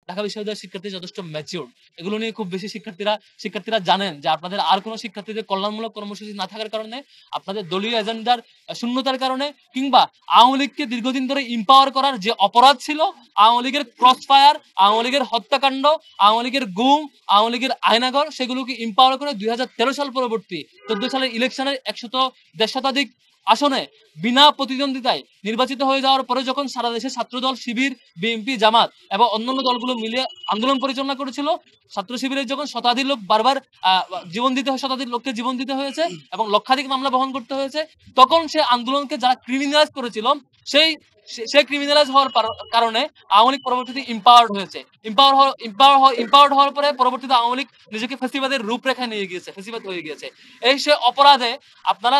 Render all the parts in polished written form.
ঢাকা বিশ্ববিদ্যালয়ের শিক্ষার্থী যথেষ্ট ম্যাচিউরড। এগুলো নিয়ে খুব বেশি শিক্ষার্থীরা জানেন যে আপনাদের আর কোনো শিক্ষার্থীদের কল্যাণমূলক কর্মসূচি না থাকার কারণে, আপনাদের দলীয় এজেন্ডার শূন্যতার কারণে, কিংবা আওয়ামী লীগকে দীর্ঘদিন ধরে এম্পাওয়ার করার যে অপরাধ ছিল, আওয়ামী লীগের ক্রস ফায়ার, আওয়ামী লীগের হত্যাকাণ্ড, আওয়ামী লীগের গুম, আওয়ামী লীগের আয়নাঘর, সেগুলোকে এম্পাওয়ার করে 2013 সাল পরবর্তী 14 সালের ইলেকশনের 100 শতাধিক আসনে বিনা প্রতিদ্বন্দ্বিতায় নির্বাচিত হয়ে যাওয়ার পরে যখন সারা দেশে ছাত্রদল, শিবির, বিএনপি, জামাত এবং অন্যান্য দলগুলো মিলে আন্দোলন পরিচালনা করেছিল, ছাত্র শিবিরের যখন শতাধিক লোক বারবার শতাধিক লোককে জীবন দিতে হয়েছে এবং লক্ষাধিক মামলা বহন করতে হয়েছে, তখন সে আন্দোলনকে যারা ক্রিমিনালাইজ করেছিল, সেই ক্রিমিনালাইজ হওয়ার কারণে আওয়ামী লীগ পরবর্তীতে এম্পাওয়ার্ড হয়েছে। এম্পাওয়ার্ড হওয়ার পরে পরবর্তীতে আওয়ামী লীগ নিজেকে ফ্যাসিবাদের রূপরেখা নিয়ে গিয়েছে, ফ্যাসিবাদ হয়ে গিয়েছে। এই সে অপরাধে আপনারা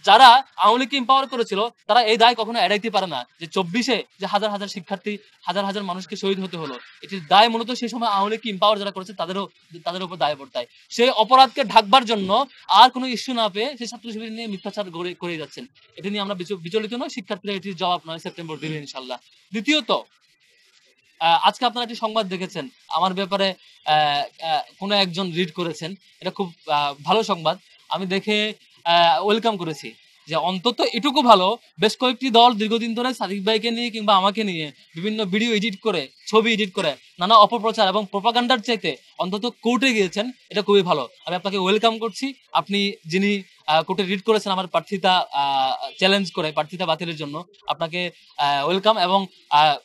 যারা আওয়ামী লীগকে এম্পাওয়ার করেছিল, তারা এই দায় কখনো এড়াইতে পারে না যে 24-এ যে হাজার হাজার শিক্ষার্থী, হাজার হাজার মানুষকে শহীদ হতে হলো, এটির দায় মূলত সেই সময় আওয়ামী লীগকে এম্পাওয়ার যারা করেছে তাদের উপর দায় বর্তায়। সেই অপরাধকে ঢাকবার জন্য আর কোনো ইস্যু না পেয়ে সেই ছাত্র শিবির নিয়ে মিথ্যাচার করে যাচ্ছেন। এটি নিয়ে আমরা বিচলিত নয়, শিক্ষার্থীরা এটির জবাব 9 সেপ্টেম্বর দিবে ইনশাল্লাহ। দ্বিতীয়ত, আজকে আপনারা একটি সংবাদ দেখেছেন আমার ব্যাপারে, কোনো একজন রিড করেছেন, এটা খুব ভালো সংবাদ। আমি দেখে ওয়েলকাম করেছি যে অন্তত এটুকু ভালো, বেশ কয়েকটি দল দীর্ঘদিন ধরে সাদিক ভাইকে নিয়ে কিংবা আমাকে নিয়ে বিভিন্ন ভিডিও এডিট করে, ছবি এডিট করে, নানা অপপ্রচার এবং প্রপাগান্ডার চাইতে অন্তত কোর্টে গিয়েছেন, এটা খুবই ভালো। আমি আপনাকে ওয়েলকাম করছি। আপনি যিনি কোর্টে রিড করেছেন আমার প্রার্থিতা চ্যালেঞ্জ করে প্রার্থিতা বাতিলের জন্য, আপনাকে ওয়েলকাম। এবং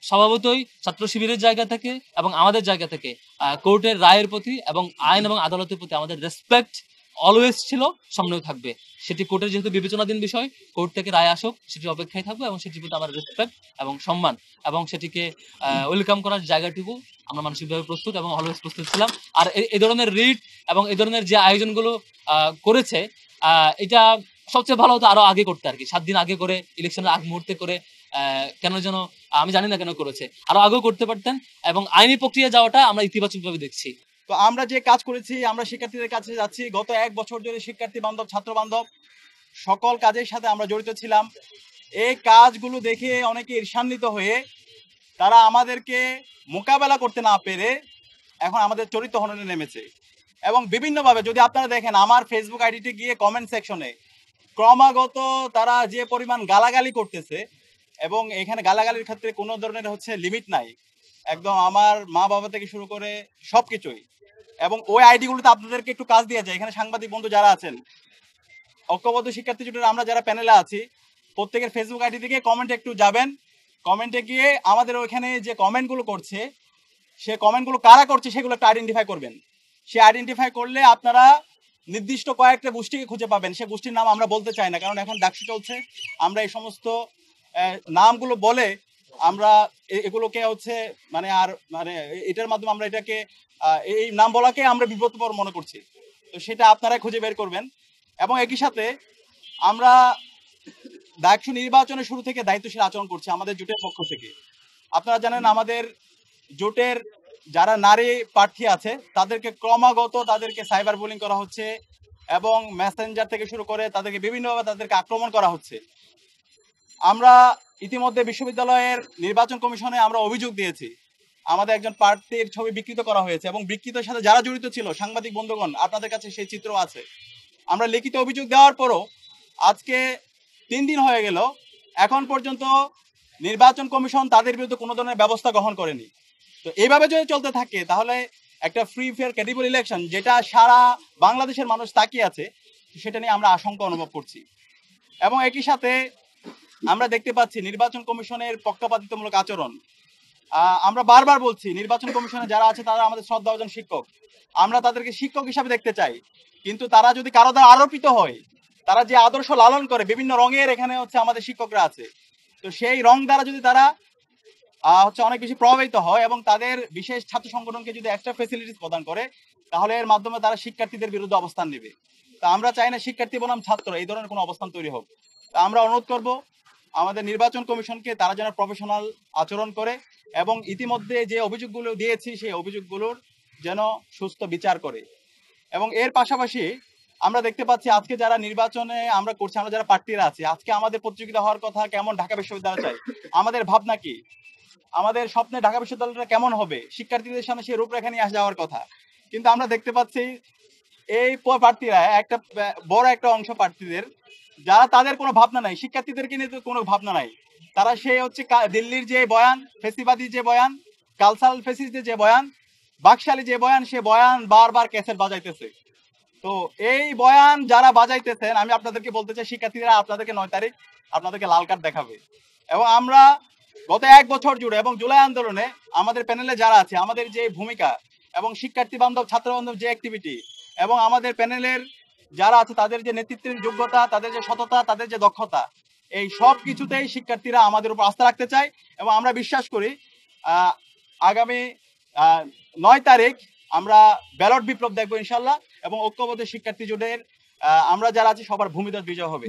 স্বভাবতই ছাত্র শিবিরের জায়গা থেকে এবং আমাদের জায়গা থেকে কোর্টের রায়ের প্রতি এবং আইন এবং আদালতের প্রতি আমাদের রেসপেক্ট অলওয়েজ ছিল, সামনেও থাকবে। সেটি কোর্টের যেহেতু বিবেচনাধীন বিষয়, কোর্ট থেকে রায় আসুক সেটি অপেক্ষায় থাকবে এবং সেটির প্রতি আমার রেসপেক্ট এবং সম্মান এবং সেটিকে ওয়েলকাম করার জায়গাটুকু আমরা মানসিকভাবে প্রস্তুত এবং অলওয়েজ প্রস্তুত ছিলাম। আর এই ধরনের রিট এবং এই ধরনের যে আয়োজনগুলো করেছে, এটা সবচেয়ে ভালো হতো আরো আগে করতে আর কি, 7 দিন আগে করে, ইলেকশনের আগ মুহূর্তে করে। কেন যেন আমি জানি না কেন করেছে, আরো আগেও করতে পারতেন। এবং আইনি প্রক্রিয়া যাওয়াটা আমরা ইতিবাচকভাবে দেখছি। তো আমরা যে কাজ করেছি, আমরা শিক্ষার্থীদের কাছে যাচ্ছি। গত 1 বছর ধরে শিক্ষার্থী বান্ধব, ছাত্র বান্ধব সকল কাজের সাথে আমরা জড়িত ছিলাম। এই কাজগুলো দেখে অনেকে ঈর্ষান্বিত হয়ে তারা আমাদেরকে মোকাবেলা করতে না পেরে এখন আমাদের চরিত্র হননে নেমেছে। এবং বিভিন্নভাবে যদি আপনারা দেখেন আমার ফেসবুক আইডিতে গিয়ে কমেন্ট সেকশনে ক্রমাগত তারা যে পরিমাণ গালাগালি করতেছে, এবং এখানে গালাগালির ক্ষেত্রে কোনো ধরনের লিমিট নাই, একদম আমার মা বাবা থেকে শুরু করে সব কিছুই। এবং ওই আইডিগুলোতে আপনাদেরকে একটু কাজ দিয়ে যায়, এখানে সাংবাদিক বন্ধু যারা আছেন, ঐক্যবদ্ধ শিক্ষার্থী জোটের আমরা যারা প্যানেলে আছি, প্রত্যেকের ফেসবুক আইডি থেকে কমেন্টে একটু যাবেন। কমেন্টে গিয়ে আমাদের ওইখানে যে কমেন্টগুলো করছে, সে কমেন্টগুলো কারা করছে সেগুলো একটু আইডেন্টিফাই করবেন। সে আইডেন্টিফাই করলে আপনারা নির্দিষ্ট কয়েকটা গোষ্ঠীকে খুঁজে পাবেন। সে গোষ্ঠীর নাম আমরা বলতে চাই না, কারণ এখন ডাকসু চলছে। আমরা এই সমস্ত নামগুলো বলে আমরা এগুলোকে এটার মাধ্যমে আমরা এটাকে এই নাম বলাকে আমরা বিব্রতকর মনে করছি। তো সেটা আপনারাই খুঁজে বের করবেন। এবং একই সাথে আমরা ডাকসু নির্বাচনের শুরু থেকে দায়িত্বশীল আচরণ করছি আমাদের জোটের পক্ষ থেকে। আপনারা জানেন আমাদের জোটের যারা নারী প্রার্থী আছে তাদেরকে ক্রমাগত তাদেরকে সাইবার বুলিং করা হচ্ছে এবং মেসেঞ্জার থেকে শুরু করে তাদেরকে বিভিন্নভাবে তাদেরকে আক্রমণ করা হচ্ছে। আমরা ইতিমধ্যে বিশ্ববিদ্যালয়ের নির্বাচন কমিশনে আমরা অভিযোগ দিয়েছি, আমাদের একজন প্রার্থীর ছবি বিকৃত করা হয়েছে এবং বিকৃতের সাথে যারা জড়িত ছিল, সাংবাদিক বন্ধুগণ আপনাদের কাছে সেই চিত্র আছে। আমরা লিখিত অভিযোগ দেওয়ার পরও আজকে 3 দিন হয়ে গেল, এখন পর্যন্ত নির্বাচন কমিশন তাদের বিরুদ্ধে কোনো ধরনের ব্যবস্থা গ্রহণ করেনি। তো এইভাবে যদি চলতে থাকে তাহলে একটা ফ্রি ফেয়ার ক্রেডিবল ইলেকশন, যেটা সারা বাংলাদেশের মানুষ তাকিয়ে আছে, সেটা নিয়ে আমরা আশঙ্কা অনুভব করছি। এবং একই সাথে আমরা দেখতে পাচ্ছি নির্বাচন কমিশনের পক্ষপাতিত্বমূলক আচরণ। আমরা বারবার বলছি, নির্বাচন কমিশনে যারা আছে তারা আমাদের শ্রদ্ধাভাজন শিক্ষক, আমরা তাদেরকে শিক্ষক হিসাবে দেখতে চাই। কিন্তু তারা যদি কারো দ্বারা আরোপিত হয়, তারা যে আদর্শ লালন করে, বিভিন্ন রঙের এখানে আমাদের শিক্ষকরা আছে, তো সেই রং দ্বারা যদি তারা অনেক বেশি প্রভাবিত হয় এবং তাদের বিশেষ ছাত্র সংগঠনকে যদি এক্সট্রা ফেসিলিটিস প্রদান করে, তাহলে এর মাধ্যমে তারা শিক্ষার্থীদের বিরুদ্ধে অবস্থান নেবে। তা আমরা চাই না শিক্ষার্থী বনাম ছাত্র এই ধরনের কোনো অবস্থান তৈরি হোক। তা আমরা অনুরোধ করব আমাদের নির্বাচন কমিশনকে তারা যেন প্রফেশনাল আচরণ করে এবং ইতিমধ্যে যে অভিযোগগুলো দিয়েছি সেই অভিযোগগুলোর যেন সুস্থ বিচার করে। এবং এর পাশাপাশি আমরা দেখতে পাচ্ছি আজকে যারা নির্বাচনে আমরা করছি, আমরা যারা প্রার্থীরা আছি, আজকে আমাদের প্রতিযোগিতা হওয়ার কথা কেমন ঢাকা বিশ্ববিদ্যালয় চাই, আমাদের ভাবনা কি? আমাদের স্বপ্নে ঢাকা বিশ্ববিদ্যালয়টা কেমন হবে, শিক্ষার্থীদের সামনে সেই রূপরেখা নিয়ে আসা যাওয়ার কথা। কিন্তু আমরা দেখতে পাচ্ছি এই প্রার্থীরা একটা বড় একটা অংশ প্রার্থীদের, যারা তাদের কোনো ভাবনা নাই, শিক্ষার্থীদেরকে নিয়ে তো কোনো ভাবনা নাই। তারা সেই হচ্ছে দিল্লির যে বয়ান, ফেসিবাদী যে বয়ান, কালচারাল ফেসিসদের যে বয়ান, বাকশালী যে বয়ান, সে বয়ান বারবার ক্যাসেট বাজাইতেছে। তো এই বয়ান যারা বাজাইতেছেন, আমি আপনাদেরকে বলতে চাই, শিক্ষার্থীরা আপনাদেরকে 9 তারিখ আপনাদেরকে লাল কার্ড দেখাবে। এবং আমরা গত 1 বছর জুড়ে এবং জুলাই আন্দোলনে আমাদের প্যানেলে যারা আছে, আমাদের যে ভূমিকা এবং শিক্ষার্থী বান্ধব ছাত্র বান্ধব যে অ্যাক্টিভিটি, এবং আমাদের প্যানেলের যারা আছে তাদের যে নেতৃত্বের যোগ্যতা, তাদের যে সততা, তাদের যে দক্ষতা, এই সব কিছুতেই শিক্ষার্থীরা আমাদের উপর আস্থা রাখতে চায়। এবং আমরা বিশ্বাস করি আগামী 9 তারিখ আমরা ব্যালট বিপ্লব দেখবো ইনশাল্লাহ, এবং ঐক্যবদ্ধ শিক্ষার্থী জোটের আমরা যারা আছি সবার ভূমিদল বিজয় হবে।